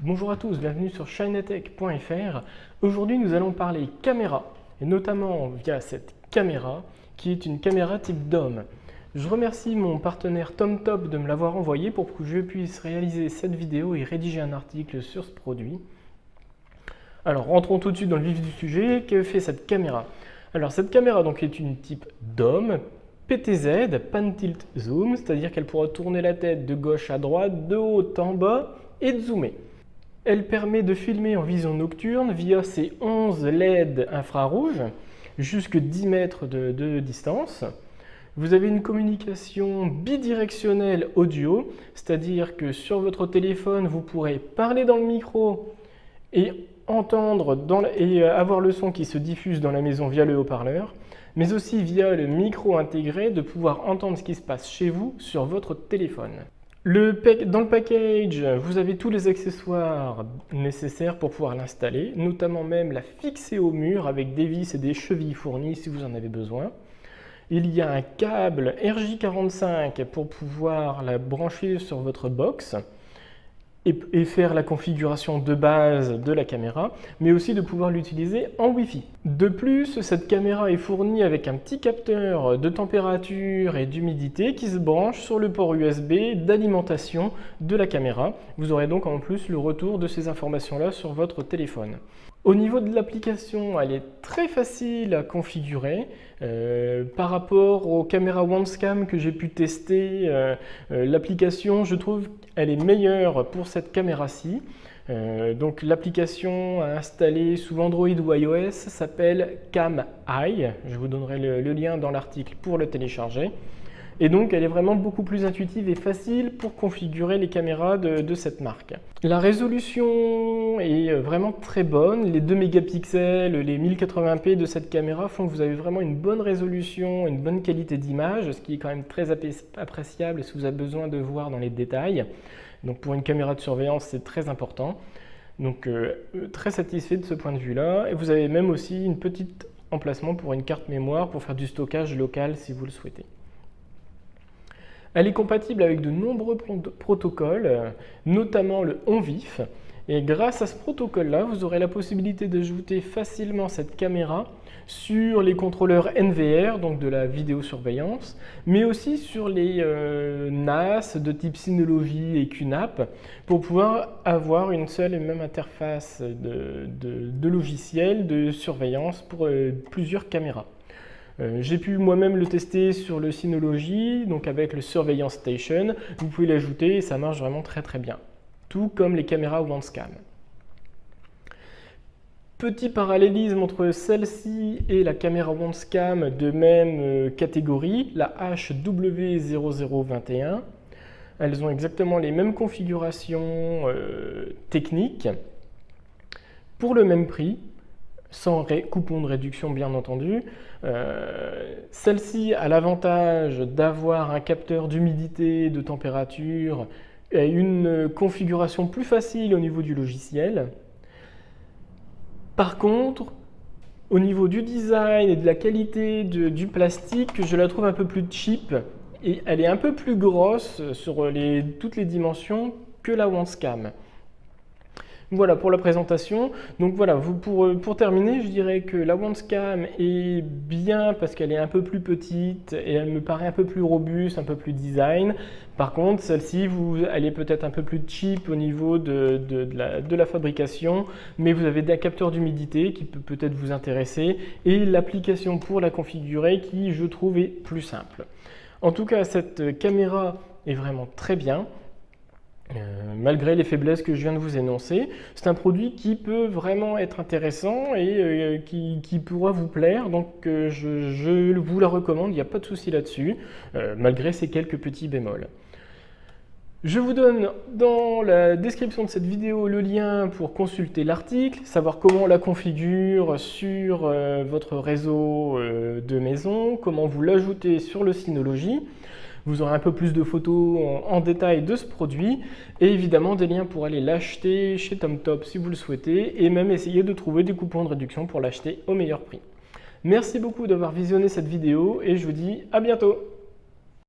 Bonjour à tous, bienvenue sur shinetech.fr. Aujourd'hui nous allons parler caméra, et notamment via cette caméra qui est une caméra type DOM. Je remercie mon partenaire TomTop de me l'avoir envoyé pour que je puisse réaliser cette vidéo et rédiger un article sur ce produit. Alors rentrons tout de suite dans le vif du sujet. Que fait cette caméra? Alors cette caméra donc est une type DOM, PTZ, Pan Tilt Zoom, c'est-à-dire qu'elle pourra tourner la tête de gauche à droite, de haut en bas et de zoomer. Elle permet de filmer en vision nocturne via ses 11 LED infrarouges, jusque 10 mètres de distance. Vous avez une communication bidirectionnelle audio, c'est-à-dire que sur votre téléphone, vous pourrez parler dans le micro et entendre et avoir le son qui se diffuse dans la maison via le haut-parleur, mais aussi via le micro intégré de pouvoir entendre ce qui se passe chez vous sur votre téléphone. Dans le package, vous avez tous les accessoires nécessaires pour pouvoir l'installer, notamment même la fixer au mur avec des vis et des chevilles fournies si vous en avez besoin. Il y a un câble RJ45 pour pouvoir la brancher sur votre box et faire la configuration de base de la caméra, mais aussi de pouvoir l'utiliser en Wi-Fi. De plus, cette caméra est fournie avec un petit capteur de température et d'humidité qui se branche sur le port USB d'alimentation de la caméra. Vous aurez donc en plus le retour de ces informations-là sur votre téléphone. Au niveau de l'application, elle est très facile à configurer. Par rapport aux caméras OneScam que j'ai pu tester, l'application, je trouve, elle est meilleure pour cette caméra-ci. Donc l'application à installer sous Android ou iOS s'appelle CamEye. Je vous donnerai le lien dans l'article pour le télécharger. Et donc elle est vraiment beaucoup plus intuitive et facile pour configurer les caméras de cette marque. La résolution est vraiment très bonne. Les 2 mégapixels, les 1080p de cette caméra font que vous avez vraiment une bonne résolution, une bonne qualité d'image, ce qui est quand même très appréciable si vous avez besoin de voir dans les détails. Donc pour une caméra de surveillance, c'est très important. Donc très satisfait de ce point de vue-là. Et vous avez même aussi une petite emplacement pour une carte mémoire pour faire du stockage local si vous le souhaitez. Elle est compatible avec de nombreux protocoles, notamment le OnVIF. Et grâce à ce protocole-là, vous aurez la possibilité d'ajouter facilement cette caméra sur les contrôleurs NVR, donc de la vidéosurveillance, mais aussi sur les NAS de type Synology et QNAP, pour pouvoir avoir une seule et même interface de logiciel de surveillance pour plusieurs caméras. J'ai pu moi-même le tester sur le Synology, donc avec le Surveillance Station. Vous pouvez l'ajouter et ça marche vraiment très très bien. Tout comme les caméras OneScam. Petit parallélisme entre celle-ci et la caméra OneScam de même catégorie, la HW0021. Elles ont exactement les mêmes configurations techniques pour le même prix, sans coupon de réduction bien entendu. Celle-ci a l'avantage d'avoir un capteur d'humidité, de température et une configuration plus facile au niveau du logiciel. Par contre, au niveau du design et de la qualité du plastique, je la trouve un peu plus cheap et elle est un peu plus grosse sur toutes les dimensions que la OneScam. Voilà pour la présentation. Donc voilà, pour terminer, je dirais que la OneScam est bien parce qu'elle est un peu plus petite et elle me paraît un peu plus robuste, un peu plus design. Par contre, celle-ci, elle est peut-être un peu plus cheap au niveau de la fabrication, mais vous avez des capteurs d'humidité qui peut peut-être vous intéresser et l'application pour la configurer qui, je trouve, est plus simple. En tout cas, cette caméra est vraiment très bien. Malgré les faiblesses que je viens de vous énoncer, c'est un produit qui peut vraiment être intéressant et qui pourra vous plaire, donc je vous la recommande, il n'y a pas de souci là-dessus, malgré ces quelques petits bémols. Je vous donne dans la description de cette vidéo le lien pour consulter l'article, savoir comment on la configure sur votre réseau de maison, comment vous l'ajoutez sur le Synology. Vous aurez un peu plus de photos en détail de ce produit et évidemment des liens pour aller l'acheter chez TomTop si vous le souhaitez et même essayer de trouver des coupons de réduction pour l'acheter au meilleur prix. Merci beaucoup d'avoir visionné cette vidéo et je vous dis à bientôt.